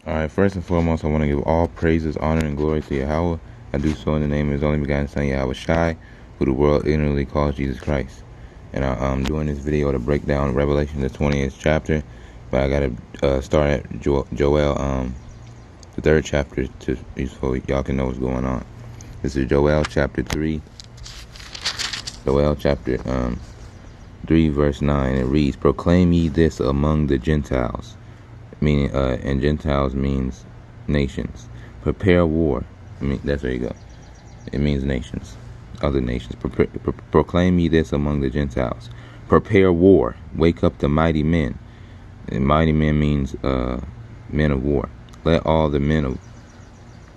Alright, first and foremost, I want to give all praises, honor, and glory to Yahweh. I do so in the name of His only begotten Son, Yahweh Shai, who the world ignorantly calls Jesus Christ. And I'm doing this video to break down Revelation, the 20th chapter, but I got to start at Joel, the 3rd chapter, so y'all can know what's going on. This is Joel chapter 3, Joel chapter 3, verse 9. It reads, "Proclaim ye this among the Gentiles," meaning, and Gentiles means nations. "Prepare war." That's where you go. It means nations, other nations. Proclaim ye this among the Gentiles. Prepare war. Wake up the mighty men. And mighty men means men of war. Let all the men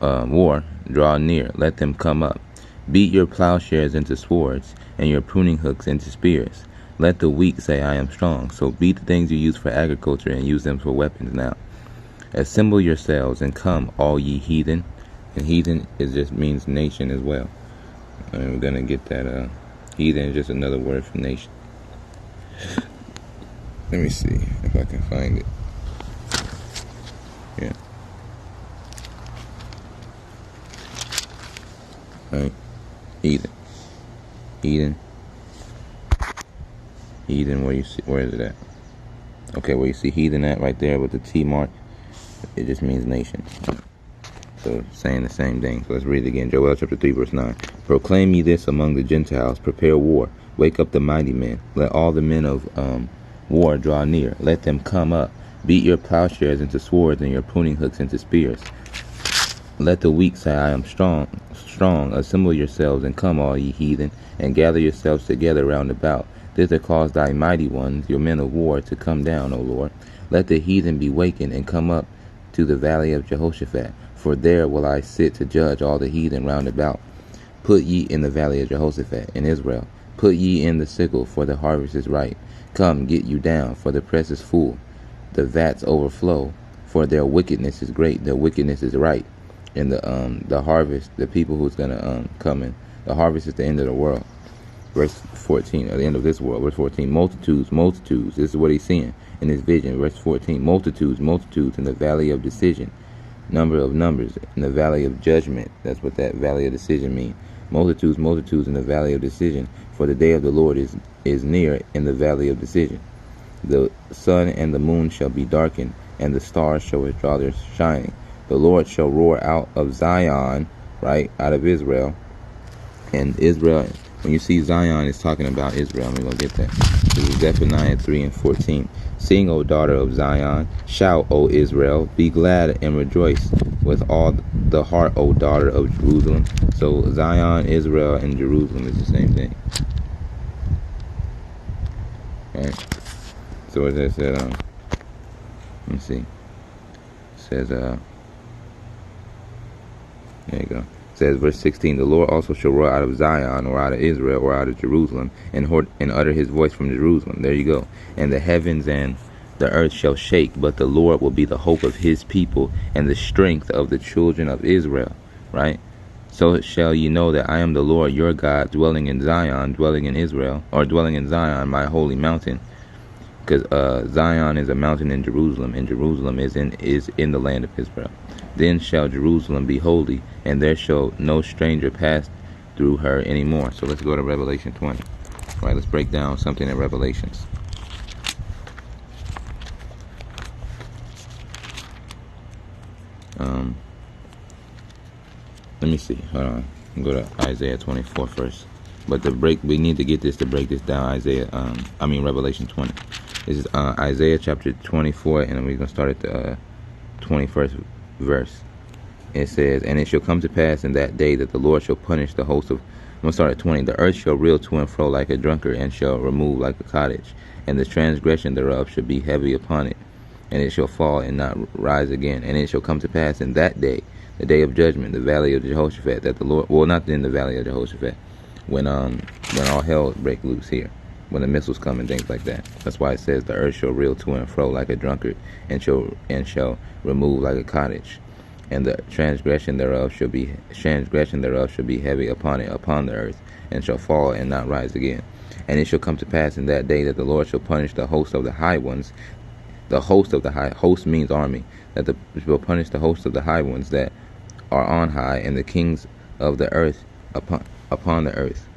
of war draw near. Let them come up. Beat your plowshares into swords, and your pruning hooks into spears. Let the weak say, I am strong. So beat the things you use for agriculture and use them for weapons now. Assemble yourselves and come, all ye heathen. And heathen just means nation as well. And we're going to get that. Heathen is just another word for nation. Let me see if I can find it. Yeah. Alright. Heathen. Heathen, where is it at? Okay, where you see heathen at right there with the T mark, it just means nation. So saying the same thing. So let's read it again. Joel chapter 3, verse 9. Proclaim ye this among the Gentiles. Prepare war. Wake up the mighty men. Let all the men of war draw near. Let them come up. Beat your plowshares into swords and your pruning hooks into spears. Let the weak say, I am strong. Assemble yourselves and come, all ye heathen, and gather yourselves together round about. Thither cause thy mighty ones, your men of war, to come down, O Lord. Let the heathen be wakened and come up to the valley of Jehoshaphat. For there will I sit to judge all the heathen round about. Put ye in the valley of Jehoshaphat in Israel. Put ye in the sickle, for the harvest is ripe. Come, get you down, for the press is full. The vats overflow, for their wickedness is great. Their wickedness is right. And the harvest, the people who's gonna come in, the harvest is the end of the world. Verse 14, at the end of this world. Verse 14, multitudes. This is what he's seeing in his vision. Verse 14, multitudes in the valley of decision. Number of numbers in the valley of judgment. That's what that valley of decision means. Multitudes in the valley of decision. For the day of the Lord is near in the valley of decision. The sun and the moon shall be darkened, and the stars shall withdraw their shining. The Lord shall roar out of Zion, right, out of Israel. And Israel, when you see Zion, it's talking about Israel. We're going to get that. This is Zephaniah 3 and 14. Sing, O daughter of Zion. Shout, O Israel. Be glad and rejoice with all the heart, O daughter of Jerusalem. So Zion, Israel, and Jerusalem is the same thing. Alright. So as I said, let me see. It says, there you go. It says, verse 16, the Lord also shall roar out of Zion, or out of Israel, or out of Jerusalem, and utter his voice from Jerusalem. There you go. And the heavens and the earth shall shake, but the Lord will be the hope of his people, and the strength of the children of Israel. Right? So shall ye know that I am the Lord your God, dwelling in Zion, dwelling in Israel, or dwelling in Zion, my holy mountain. Because Zion is a mountain in Jerusalem, and Jerusalem is in the land of Israel. Then shall Jerusalem be holy, and there shall no stranger pass through her anymore. So let's go to Revelation 20. All right, let's break down something in Revelations. Let me see. Hold on. Go to Isaiah 24 first. But we need to get this to break this down. Revelation 20. This is Isaiah chapter 24, and we're going to start at the 21st verse. It says, and it shall come to pass in that day that the Lord shall punish the host of... I'm going to start at 20. The earth shall reel to and fro like a drunkard, and shall remove like a cottage, and the transgression thereof shall be heavy upon it, and it shall fall and not rise again. And it shall come to pass in that day, the day of judgment, the valley of Jehoshaphat, that the Lord... Well, not in the valley of Jehoshaphat. When all hell break loose here, when the missiles come and things like that. That's why it says the earth shall reel to and fro like a drunkard, and shall remove like a cottage, and the transgression thereof shall be heavy upon the earth, and shall fall and not rise again. And it shall come to pass in that day that the Lord shall punish the host of the high ones, the host of the high. Host means army. That the will punish the host of the high ones that are on high, and the kings of the earth upon the earth.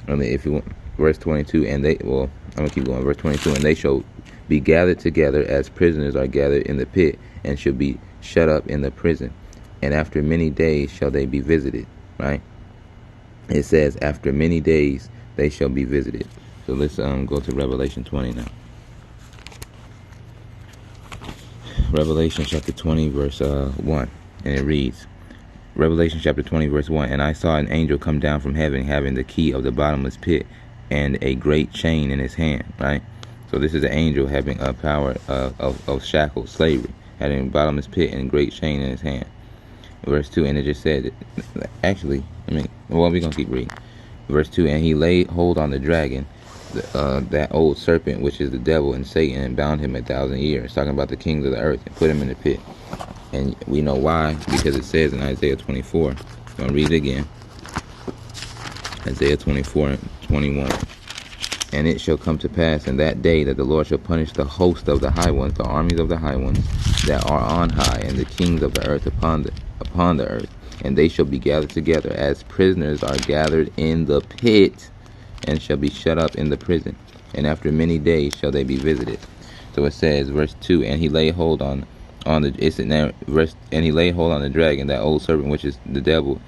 I mean, if you want, verse 22, and they, well, I'm gonna keep going. Verse 22, and they shall be gathered together as prisoners are gathered in the pit, and shall be shut up in the prison, and after many days shall they be visited. Right? It says, after many days they shall be visited. So let's go to Revelation 20 now. Revelation chapter 20, verse 1, and it reads, Revelation chapter 20, verse 1, and I saw an angel come down from heaven, having the key of the bottomless pit and a great chain in his hand. Right? So this is an angel having a power of shackles, slavery, having a bottomless pit and a great chain in his hand. Verse 2, and it just said, actually, we're going to keep reading. Verse 2, and he laid hold on the dragon, that old serpent, which is the devil and Satan, and bound him 1,000 years, talking about the kings of the earth, and put him in the pit. And we know why, because it says in Isaiah 24, I'm going to read it again, Isaiah 24 and 21, and it shall come to pass in that day that the Lord shall punish the host of the high ones, the armies of the high ones that are on high, and the kings of the earth upon the earth, and they shall be gathered together as prisoners are gathered in the pit, and shall be shut up in the prison, and after many days shall they be visited. So it says, verse 2, and he laid hold on he laid hold on the dragon, that old serpent, which is the devil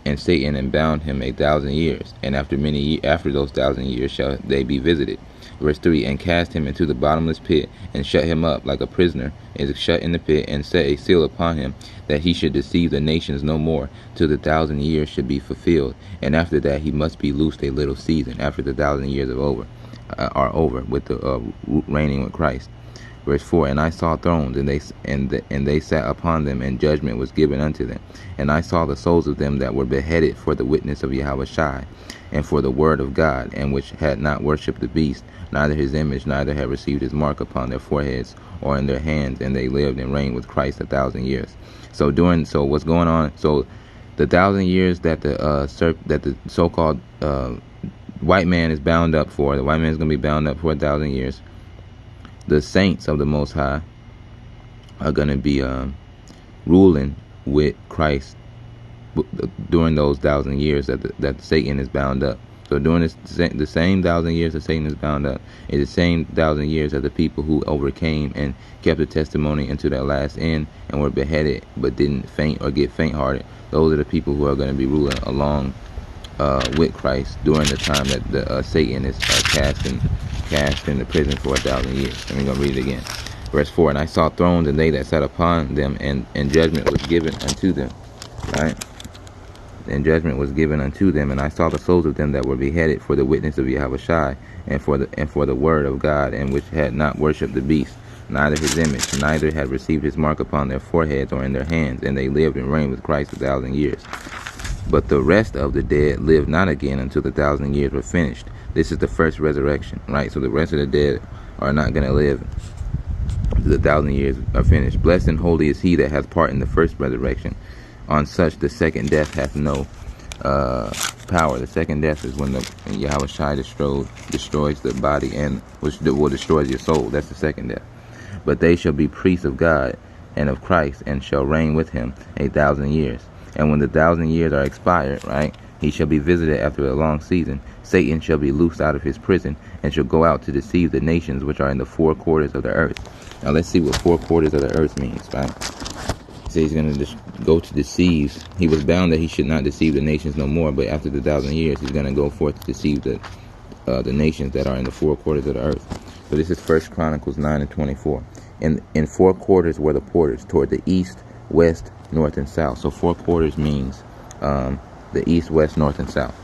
and Satan, and bound him 1,000 years, and after those 1,000 years shall they be visited. Verse 3, and cast him into the bottomless pit, and shut him up like a prisoner is shut in the pit, and set a seal upon him, that he should deceive the nations no more, till the 1,000 years should be fulfilled. And after that he must be loosed a little season, after the 1,000 years are over, with the reigning with Christ. Verse 4, and I saw thrones, and they sat upon them, and judgment was given unto them. And I saw the souls of them that were beheaded for the witness of Yahushua, and for the word of God, and which had not worshipped the beast, neither his image, neither had received his mark upon their foreheads or in their hands, and they lived and reigned with Christ 1,000 years. So what's going on? So the 1,000 years that the so-called white man is bound up for, the white man is going to be bound up for 1,000 years. The saints of the Most High are going to be ruling with Christ during those 1,000 years that Satan is bound up. So during the same 1,000 years that Satan is bound up is the same 1,000 years that the people who overcame and kept the testimony into their last end and were beheaded but didn't faint or get faint-hearted. Those are the people who are going to be ruling along with Christ during the time that Satan is cast into prison for 1,000 years. And we're going to read it again. Verse 4, and I saw thrones, and they that sat upon them, and judgment was given unto them. Right? And judgment was given unto them, and I saw the souls of them that were beheaded for the witness of Yahushua, and for the word of God, and which had not worshipped the beast, neither his image, neither had received his mark upon their foreheads or in their hands, and they lived and reigned with Christ 1,000 years. But the rest of the dead lived not again until the 1,000 years were finished. This is the first resurrection, right? So the rest of the dead are not going to live until the 1,000 years are finished. Blessed and holy is he that hath part in the first resurrection. On such the second death hath no power. The second death is when Yahushua destroys the body, and which will destroy your soul. That's the second death. But they shall be priests of God and of Christ, and shall reign with him 1,000 years. And when the 1,000 years are expired, right, he shall be visited after a long season. Satan shall be loosed out of his prison, and shall go out to deceive the nations which are in the four quarters of the earth. Now let's see what four quarters of the earth means, right? So he's going to go to deceive. He was bound that he should not deceive the nations no more, but after the 1,000 years, he's going to go forth to deceive the nations that are in the four quarters of the earth. So this is 1 Chronicles 9 and 24. In four quarters were the porters, toward the east, west, north, and south. So four quarters means the east, west, north, and south.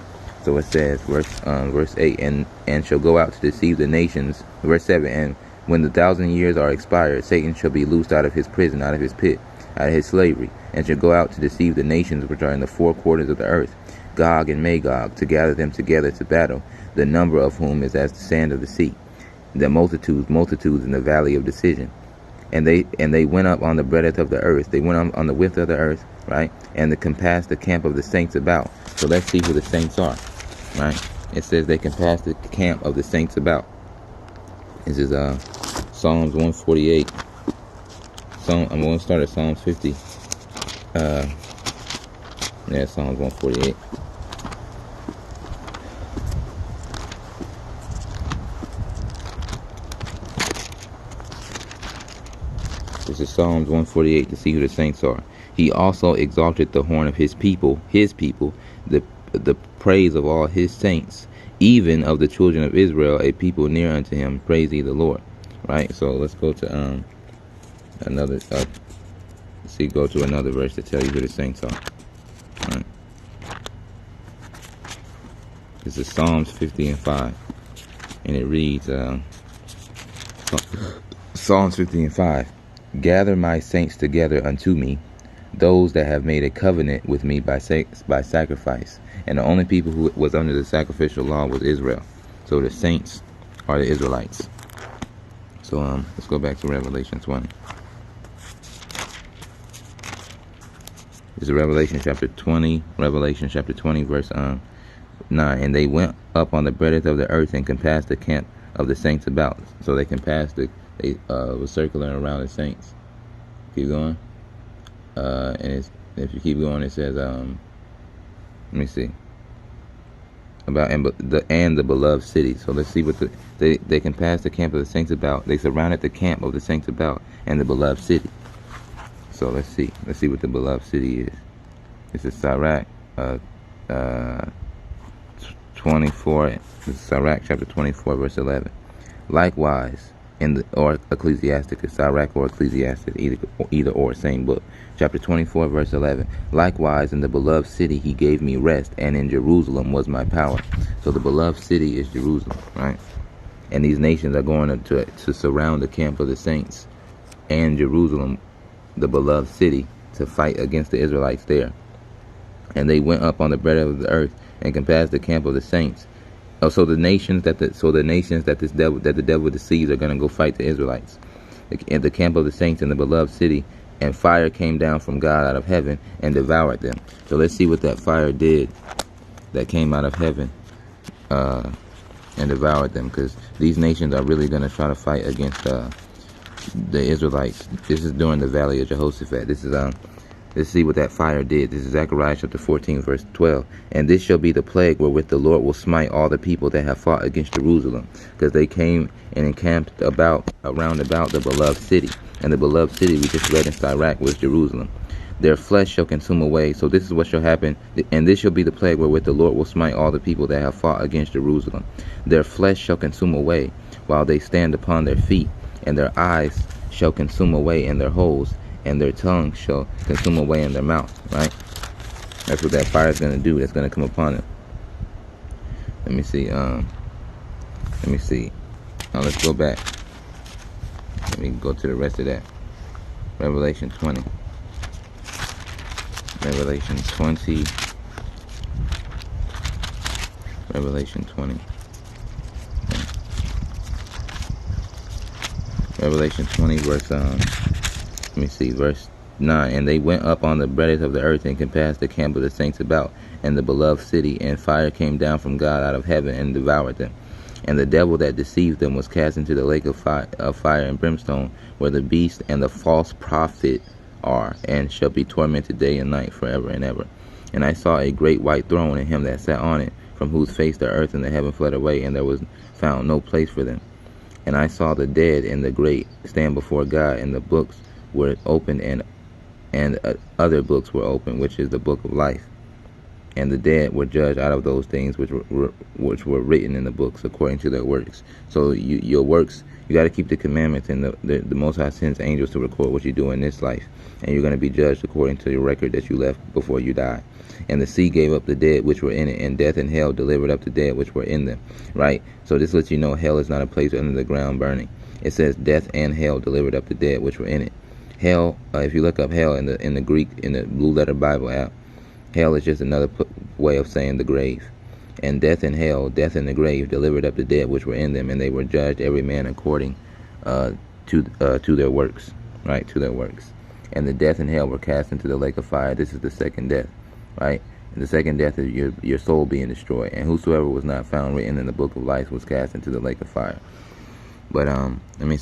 So it says, verse 8, and shall go out to deceive the nations. Verse 7, and when the 1,000 years are expired, Satan shall be loosed out of his prison, out of his pit, out of his slavery, and shall go out to deceive the nations which are in the four quarters of the earth, Gog and Magog, to gather them together to battle, the number of whom is as the sand of the sea, the multitudes in the valley of decision. And they went up on the breadth of the earth. They went on the width of the earth, right? And they compassed the camp of the saints about. So let's see who the saints are, right? It says they compassed the camp of the saints about. This is Psalms 148. I'm going to start at Psalms 50. Psalms 148. This is Psalms 148 to see who the saints are. He also exalted the horn of his people, the praise of all his saints, even of the children of Israel, a people near unto him. Praise ye the Lord. Right. So let's go to another. Go to another verse to tell you who the saints are. Right. This is Psalms 50 and 5, and it reads, Psalms 50 and 5. Gather my saints together unto me, those that have made a covenant with me by sacrifice. And the only people who was under the sacrificial law was Israel. So the saints are the Israelites. So let's go back to Revelation 20. This is Revelation chapter 20, verse 9. And they went up on the breadth of the earth and compassed the camp of the saints about. So they compassed they was circling around the saints. Keep going. And if you keep going, it says, let me see. About the beloved city. So let's see what they compassed the camp of the saints about. They surrounded the camp of the saints about and the beloved city. So let's see what the beloved city is. This is Sirach 24. This is Sirach chapter 24, verse 11. Likewise, or Ecclesiasticus, Sirach or Ecclesiastes, either or, same book. Chapter 24, verse 11. Likewise, in the beloved city he gave me rest, and in Jerusalem was my power. So the beloved city is Jerusalem, right? And these nations are going to surround the camp of the saints and Jerusalem, the beloved city, to fight against the Israelites there. And they went up on the breadth of the earth and compassed the camp of the saints. So the nations that the devil deceives are going to go fight the Israelites, in the camp of the saints in the beloved city, and fire came down from God out of heaven and devoured them. So let's see what that fire did that came out of heaven and devoured them, because these nations are really going to try to fight against the Israelites. This is during the Valley of Jehoshaphat. This is let's see what that fire did. This is Zechariah chapter 14, verse 12. And this shall be the plague wherewith the Lord will smite all the people that have fought against Jerusalem, because they came and encamped around about the beloved city. And the beloved city we just read in Sirach was Jerusalem. Their flesh shall consume away. So this is what shall happen. And this shall be the plague wherewith the Lord will smite all the people that have fought against Jerusalem. Their flesh shall consume away while they stand upon their feet, and their eyes shall consume away in their holes, and their tongue shall consume away in their mouth. Right? That's what that fire is going to do. That's going to come upon them. Let me see. Now let's go back. Let me go to the rest of that. Revelation 20. Revelation 20. Revelation 20. Revelation 20, verse verse 9. And they went up on the breadth of the earth and compassed the camp of the saints about, and the beloved city, and fire came down from God out of heaven and devoured them. And the devil that deceived them was cast into the lake of fire and brimstone, where the beast and the false prophet are, and shall be tormented day and night forever and ever. And I saw a great white throne, and him that sat on it, from whose face the earth and the heaven fled away, and there was found no place for them. And I saw the dead and the great stand before God, and the books were opened, and other books were opened, which is the book of life. And the dead were judged out of those things which were written in the books according to their works. So your works, you got to keep the commandments, and the Most High sends angels to record what you do in this life, and you're going to be judged according to your record that you left before you died. And the sea gave up the dead which were in it, and death and hell delivered up the dead which were in them. Right? So this lets you know hell is not a place under the ground burning. It says death and hell delivered up the dead which were in it. Hell, if you look up hell in the Greek, in the Blue Letter Bible app, hell is just another way of saying the grave. And death and hell, death and the grave, delivered up the dead which were in them, and they were judged every man according to their works, right? To their works. And the death and hell were cast into the lake of fire. This is the second death, right? And the second death is your soul being destroyed. And whosoever was not found written in the book of life was cast into the lake of fire. But let me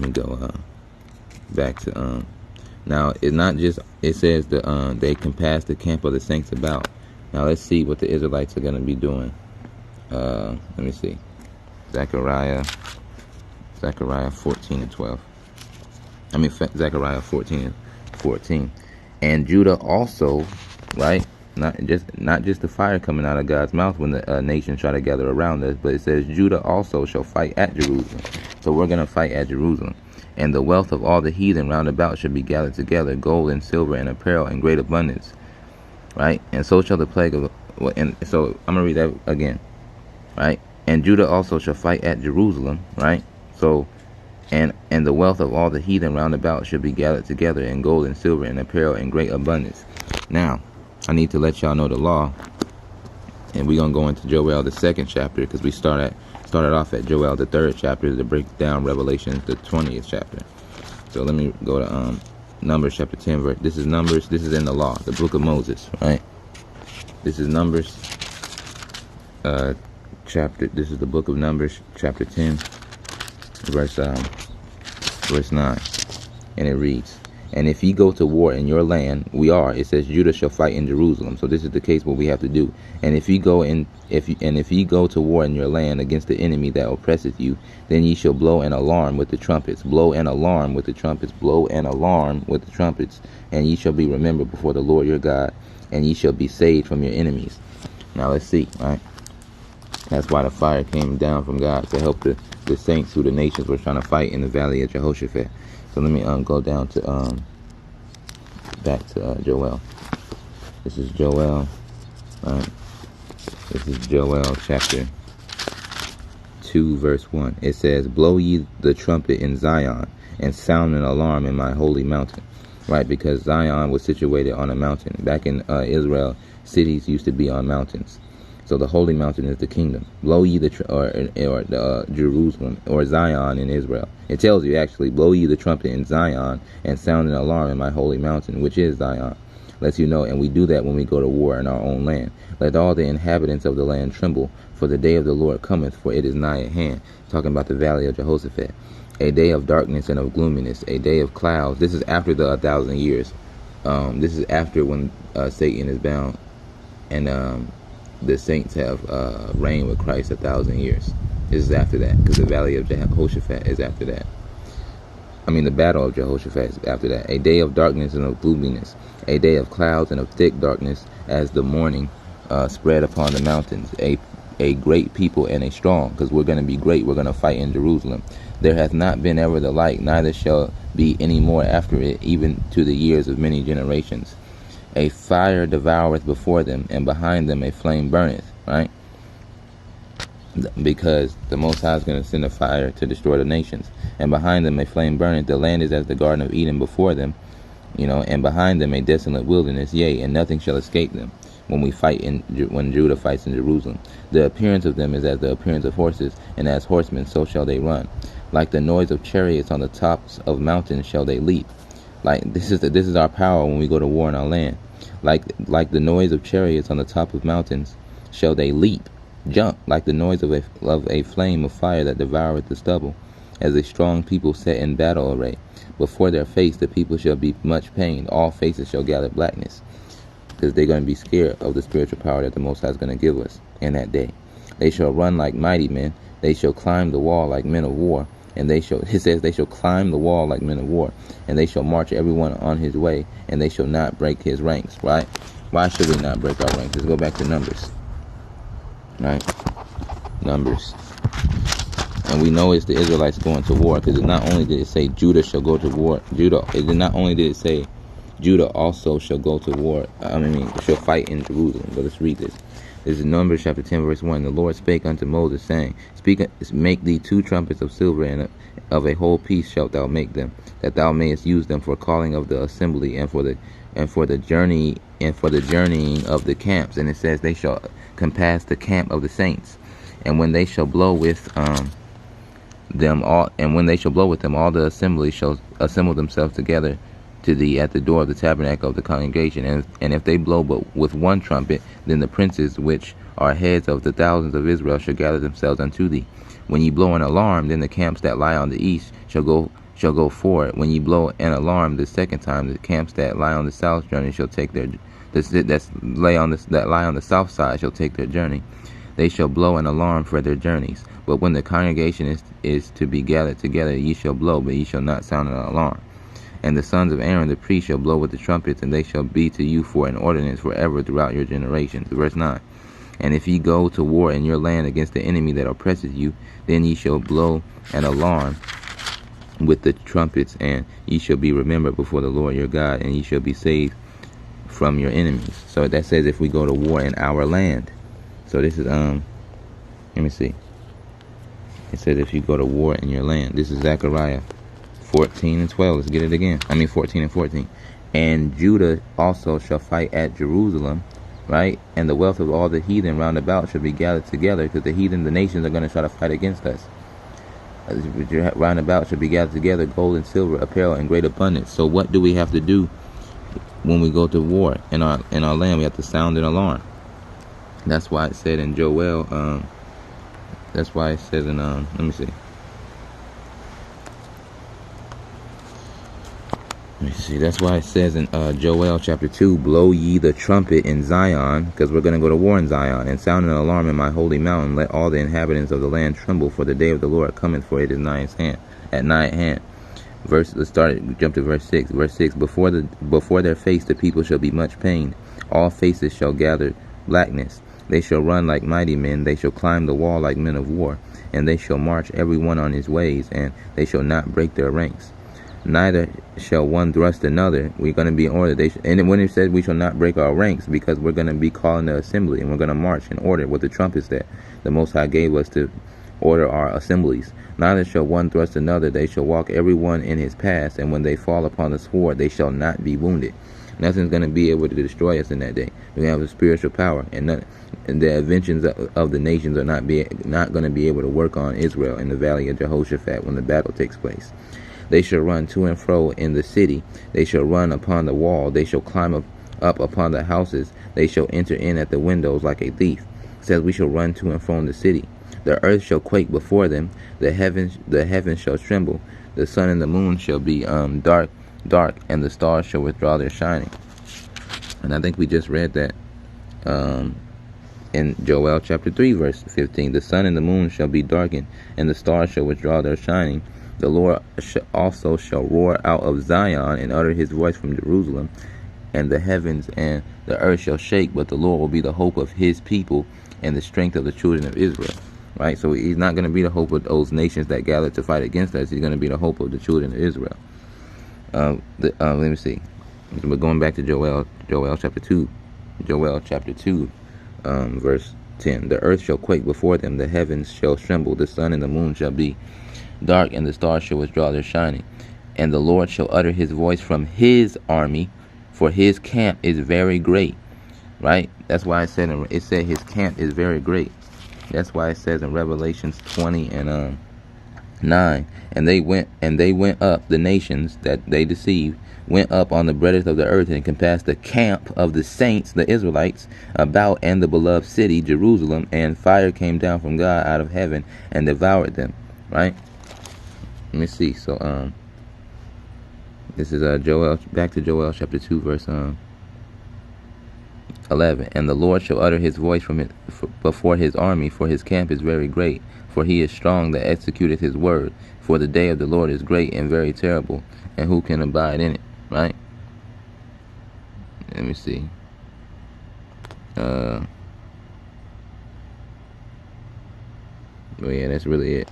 go back to now. It's not just, it says they compass the camp of the saints about. Now let's see what the Israelites are going to be doing. Let me see. Zechariah 14 and 12. Zechariah 14 and 14. And Judah also, right? Not just the fire coming out of God's mouth when the nations try to gather around us, but it says Judah also shall fight at Jerusalem. So we're going to fight at Jerusalem. And the wealth of all the heathen round about shall be gathered together, gold and silver and apparel in great abundance. Right? And so shall the plague of, and so I'm going to read that again. Right? And Judah also shall fight at Jerusalem. Right? So, and the wealth of all the heathen round about shall be gathered together in gold and silver and apparel in great abundance. Now, I need to let y'all know the law, and we're gonna go into Joel the 2nd chapter, because we started off at Joel the 3rd chapter to break down Revelation the 20th chapter. So let me go to Numbers chapter 10 verse. This is Numbers. This is in the law, the book of Moses, right? This is Numbers chapter. This is the book of Numbers chapter 10 verse 9, and it reads, and if ye go to war in your land, it says Judah shall fight in Jerusalem. So this is the case what we have to do. And if ye go to war in your land against the enemy that oppresseth you, then ye shall blow an alarm with the trumpets. Blow an alarm with the trumpets. Blow an alarm with the trumpets. And ye shall be remembered before the Lord your God, and ye shall be saved from your enemies. Now let's see, right? That's why the fire came down from God, to help the saints who the nations were trying to fight in the valley of Jehoshaphat. So let me go down to back to Joel. This is Joel. This is Joel chapter 2 verse 1. It says, blow ye the trumpet in Zion, and sound an alarm in my holy mountain. Right, because Zion was situated on a mountain. Back in Israel, cities used to be on mountains. So the holy mountain is the kingdom. Blow ye the Jerusalem, or Zion in Israel. It tells you actually, blow ye the trumpet in Zion, and sound an alarm in my holy mountain, which is Zion. Lets you know, and we do that when we go to war in our own land. Let all the inhabitants of the land tremble, for the day of the Lord cometh, for it is nigh at hand. Talking about the valley of Jehoshaphat. A day of darkness and of gloominess, a day of clouds. This is after the 1,000 years. This is after when Satan is bound, and the saints have reigned with Christ 1,000 years. This is after that, because the valley of Jehoshaphat is after that. The battle of Jehoshaphat is after that. A day of darkness and of gloominess, a day of clouds and of thick darkness, as the morning spread upon the mountains. A great people and a strong, because we're going to be great. We're going to fight in Jerusalem. There hath not been ever the like, neither shall be any more after it, even to the years of many generations. A fire devoureth before them, and behind them a flame burneth, right? Because the Most High is going to send a fire to destroy the nations. And behind them a flame burneth. The land is as the Garden of Eden before them, and behind them a desolate wilderness, yea, and nothing shall escape them when Judah fights in Jerusalem. The appearance of them is as the appearance of horses, and as horsemen so shall they run. Like the noise of chariots on the tops of mountains shall they leap. Like this is our power when we go to war in our land. Like the noise of chariots on the top of mountains shall they leap, jump, like the noise of a flame of fire that devoureth the stubble, as a strong people set in battle array. Before their face the people shall be much pained, all faces shall gather blackness, because they're going to be scared of the spiritual power that the Most High is going to give us in that day. They shall run like mighty men, they shall climb the wall like men of war, and it says they shall climb the wall like men of war, and they shall march everyone on his way, and they shall not break his ranks, right? Why should we not break our ranks? Let's go back to Numbers, right? Numbers. And we know it's the Israelites going to war, because not only did it say Judah shall go to war, not only did it say Judah also shall go to war, shall fight in Jerusalem. But let's read this. This is Numbers chapter 10 verse 1. The Lord spake unto Moses, saying, make thee 2 trumpets of silver, and of a whole piece shalt thou make them, that thou mayest use them for calling of the assembly, and for the journeying of the camps. And it says they shall compass the camp of the saints. And when they shall blow with them, all the assembly shall assemble themselves together to thee at the door of the tabernacle of the congregation. And if they blow but with one trumpet, then the princes which are heads of the thousands of Israel shall gather themselves unto thee. When ye blow an alarm, then the camps that lie on the east shall go forward. When ye blow an alarm the second time, the camps that lie on the south journey shall take their that lie on the south side shall take their journey. They shall blow an alarm for their journeys. But when the congregation is to be gathered together, ye shall blow, but ye shall not sound an alarm. And the sons of Aaron the priest shall blow with the trumpets, and they shall be to you for an ordinance forever throughout your generations. Verse 9. And if ye go to war in your land against the enemy that oppresseth you, then ye shall blow an alarm with the trumpets, and ye shall be remembered before the Lord your God, and ye shall be saved from your enemies. So that says if we go to war in our land. So this is let me see. It says if you go to war in your land. This is Zechariah 14 and 12. Let's get it again. 14 and 14. And Judah also shall fight at Jerusalem, right? And the wealth of all the heathen round about shall be gathered together, because the heathen, the nations, are going to try to fight against us. Round about shall be gathered together, gold and silver, apparel in great abundance. So what do we have to do when we go to war in our land? We have to sound an alarm. That's why it said in Joel. That's why it says in let me see. That's why it says in Joel chapter 2, blow ye the trumpet in Zion, because we're going to go to war in Zion, and sound an alarm in my holy mountain. Let all the inhabitants of the land tremble, for the day of the Lord cometh, for it is nigh at hand. Jump to verse 6. Verse 6, before their face the people shall be much pained. All faces shall gather blackness. They shall run like mighty men. They shall climb the wall like men of war. And they shall march every one on his ways, and they shall not break their ranks. Neither shall one thrust another. We're going to be in order. And when it says we shall not break our ranks, because we're going to be calling the assembly, and we're going to march in order with the trumpets that the Most High gave us to order our assemblies. Neither shall one thrust another. They shall walk every one in his path, and when they fall upon the sword, they shall not be wounded. Nothing's going to be able to destroy us in that day. We have a spiritual power, and the inventions of the nations are not going to be able to work on Israel in the valley of Jehoshaphat when the battle takes place. They shall run to and fro in the city. They shall run upon the wall. They shall climb up upon the houses. They shall enter in at the windows like a thief. It says we shall run to and fro in the city. The earth shall quake before them. The heavens shall tremble. The sun and the moon shall be dark, and the stars shall withdraw their shining. And I think we just read that in Joel chapter 3, verse 15. The sun and the moon shall be darkened, and the stars shall withdraw their shining. The Lord also shall roar out of Zion and utter his voice from Jerusalem, and the heavens and the earth shall shake, but the Lord will be the hope of his people and the strength of the children of Israel. Right? So he's not going to be the hope of those nations that gather to fight against us. He's going to be the hope of the children of Israel. Let me see. We're going back to Joel chapter 2. Joel chapter 2, verse 10. The earth shall quake before them, the heavens shall tremble, the sun and the moon shall be dark, and the stars shall withdraw their shining. And the Lord shall utter his voice from his army, for his camp is very great. Right? That's why it said his camp is very great. That's why it says in Revelations 20 and 9, and they went up, the nations that they deceived went up on the breadth of the earth and compassed the camp of the saints, the Israelites, about and the beloved city Jerusalem, and fire came down from God out of heaven and devoured them. Right? Let me see. So this is back to Joel chapter 2, verse 11. And the Lord shall utter his voice before his army, for his camp is very great, for he is strong that executeth his word. For the day of the Lord is great and very terrible, and who can abide in it? Right? Let me see. Well, yeah, that's really it.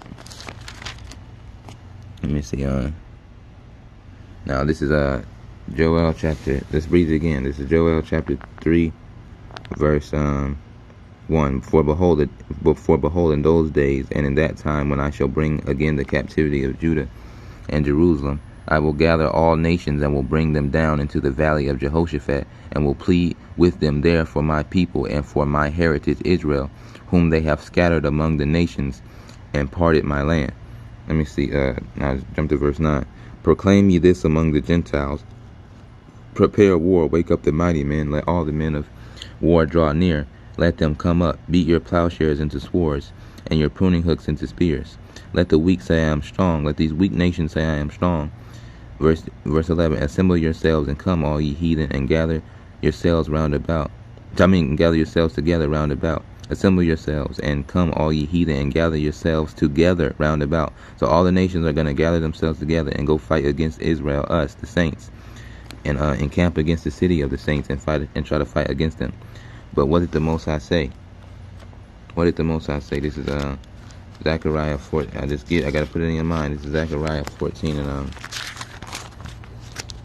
Let me see. Now this is Joel chapter. Let's read it again. This is Joel chapter 3, verse 1. For behold, in those days and in that time, when I shall bring again the captivity of Judah and Jerusalem, I will gather all nations and will bring them down into the valley of Jehoshaphat, and will plead with them there for my people and for my heritage Israel, whom they have scattered among the nations and parted my land. Let me see. Now jump to verse 9. Proclaim ye this among the Gentiles. Prepare war, wake up the mighty men, let all the men of war draw near. Let them come up. Beat your plowshares into swords, and your pruning hooks into spears. Let the weak say, I am strong. Let these weak nations say, I am strong. Verse 11, assemble yourselves and come, all ye heathen, and gather yourselves round about. Gather yourselves together round about. Assemble yourselves and come, all ye heathen, and gather yourselves together round about. So all the nations are going to gather themselves together and go fight against Israel, us, the saints, and encamp against the city of the saints and fight and try to fight against them. But what did the Most High say? What did the Most High say? This is Zechariah 14. I gotta put it in your mind. This is Zechariah 14 and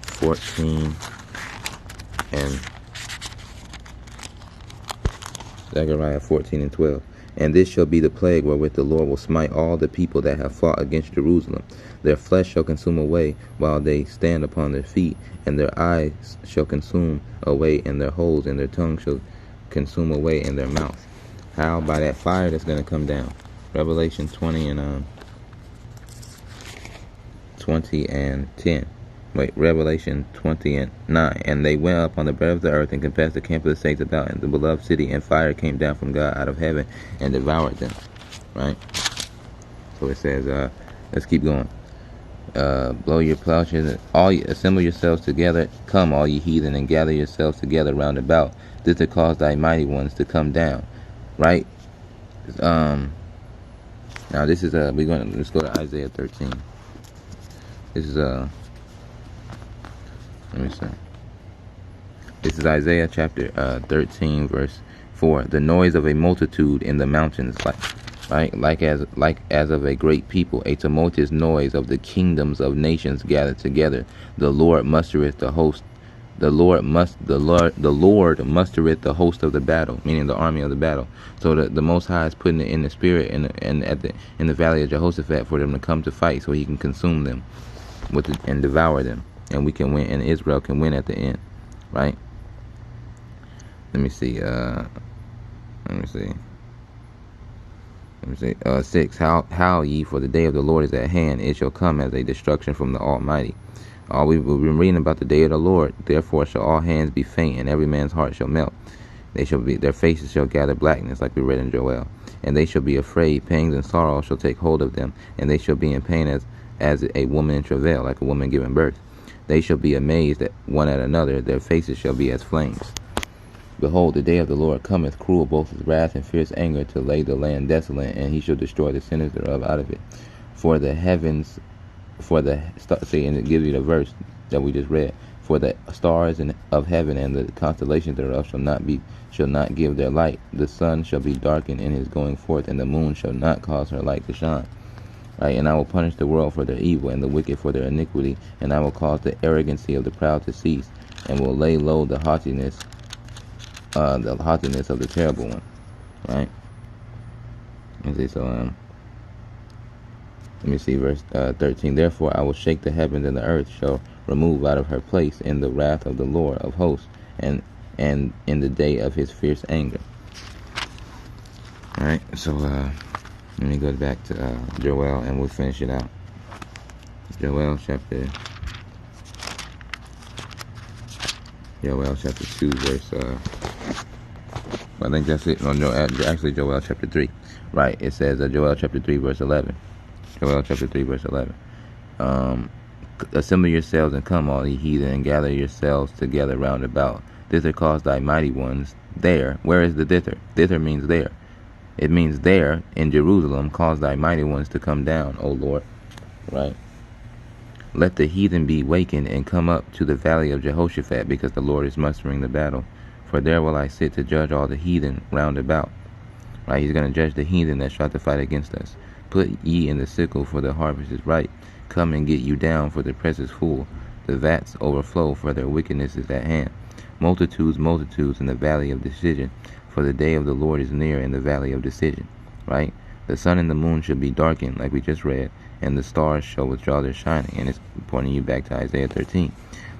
14 and Zechariah 14 and 12. And this shall be the plague wherewith the Lord will smite all the people that have fought against Jerusalem. Their flesh shall consume away while they stand upon their feet, and their eyes shall consume away, and their holes and their tongue shall consume away in their mouth. How? By that fire that's going to come down. Revelation 20 and 10. Revelation 20 and 9. And they went up on the breadth of the earth and compassed the camp of the saints about in the beloved city, and fire came down from God out of heaven and devoured them. Right? So it says, let's keep going. Blow your plowshares, assemble yourselves together, come, all ye heathen, and gather yourselves together round about, this to cause thy mighty ones to come down. Right? Now this is let's go to Isaiah 13. This is let me see. This is Isaiah chapter 13 verse 4. The noise of a multitude in the mountains, like as of a great people, a tumultuous noise of the kingdoms of nations gathered together. The Lord mustereth the host. The Lord mustereth the host of the battle, meaning the army of the battle. So the Most High is putting it in the spirit and in the valley of Jehoshaphat for them to come to fight, so He can consume them and devour them, and we can win, and Israel can win at the end, right? Let me see. 6. Howl ye, for the day of the Lord is at hand; it shall come as a destruction from the Almighty. We've been reading about the day of the Lord. Therefore shall all hands be faint, and every man's heart shall melt. Their faces shall gather blackness, like we read in Joel. And they shall be afraid. Pangs and sorrow shall take hold of them, and they shall be in pain as a woman in travail, like a woman giving birth. They shall be amazed one at another. Their faces shall be as flames. Behold, the day of the Lord cometh, cruel both with wrath and fierce anger, to lay the land desolate, and He shall destroy the sinners thereof out of it. And it gives you the verse that we just read. For the stars of heaven and the constellations thereof shall not give their light. The sun shall be darkened in his going forth, and the moon shall not cause her light to shine. Right? And I will punish the world for their evil, and the wicked for their iniquity, and I will cause the arrogancy of the proud to cease, and will lay low the haughtiness of the terrible one. Right? Let me see verse 13. Therefore I will shake the heavens, and the earth shall remove out of her place in the wrath of the Lord of hosts, and in the day of His fierce anger. All right, so let me go back to Joel, and we'll finish it out. Joel chapter 2 verse I think that's it. No, actually Joel chapter 3. Right, it says Joel chapter 3 verse 11. Joel chapter 3 verse 11. Assemble yourselves and come, all ye heathen, and gather yourselves together round about. Thither cause thy mighty ones there. Where is the thither? Thither means there. It means there in Jerusalem, cause thy mighty ones to come down, O Lord. Right? Let the heathen be wakened and come up to the valley of Jehoshaphat, because the Lord is mustering the battle. For there will I sit to judge all the heathen round about. Right? He's going to judge the heathen that tried to fight against us. Put ye in the sickle, for the harvest is ripe. Come and get you down, for the press is full. The vats overflow, for their wickedness is at hand. Multitudes in the valley of decision, for the day of the Lord is near in the valley of decision. Right? The sun and the moon shall be darkened, like we just read, and the stars shall withdraw their shining. And it's pointing you back to Isaiah 13.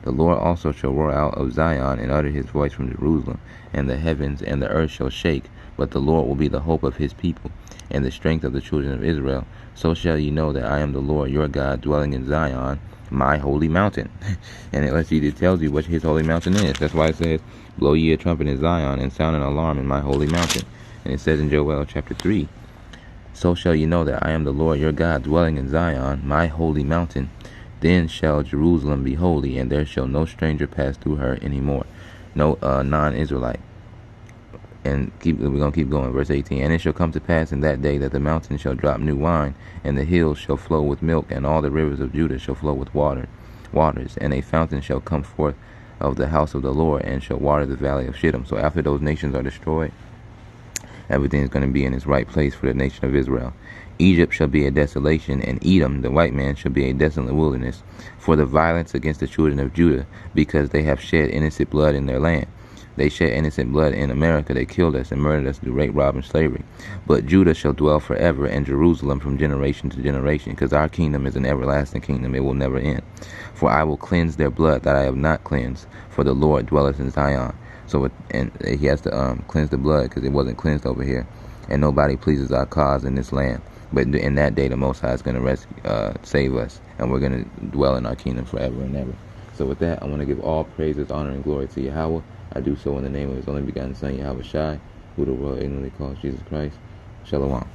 The Lord also shall roar out of Zion, and utter His voice from Jerusalem, and the heavens and the earth shall shake, but the Lord will be the hope of His people, and the strength of the children of Israel. So shall ye know that I am the Lord your God, dwelling in Zion, my holy mountain. And it tells you what his holy mountain is. That's why it says, blow ye a trumpet in Zion, and sound an alarm in my holy mountain. And it says in Joel chapter 3, so shall ye know that I am the Lord your God, dwelling in Zion, my holy mountain. Then shall Jerusalem be holy, and there shall no stranger pass through her any more. No non-Israelite. And we're going to keep going. Verse 18. And it shall come to pass in that day that the mountain shall drop new wine, and the hills shall flow with milk, and all the rivers of Judah shall flow with waters. And a fountain shall come forth of the house of the Lord, and shall water the valley of Shittim. So after those nations are destroyed, everything is going to be in its right place for the nation of Israel. Egypt shall be a desolation, and Edom, the white man, shall be a desolate wilderness, for the violence against the children of Judah, because they have shed innocent blood in their land. They shed innocent blood in America. They killed us and murdered us through rape, rob, and slavery. But Judah shall dwell forever, and Jerusalem from generation to generation, because our kingdom is an everlasting kingdom. It will never end. For I will cleanse their blood that I have not cleansed, for the Lord dwelleth in Zion. So he has to cleanse the blood, because it wasn't cleansed over here. And nobody pleases our cause in this land. But in that day, the Most High is going to save us, and we're going to dwell in our kingdom forever and ever. So with that, I want to give all praises, honor, and glory to Yahweh. I do so in the name of his only begotten Son, Yahweh Shai, who the world ignorantly calls Jesus Christ. Shalom.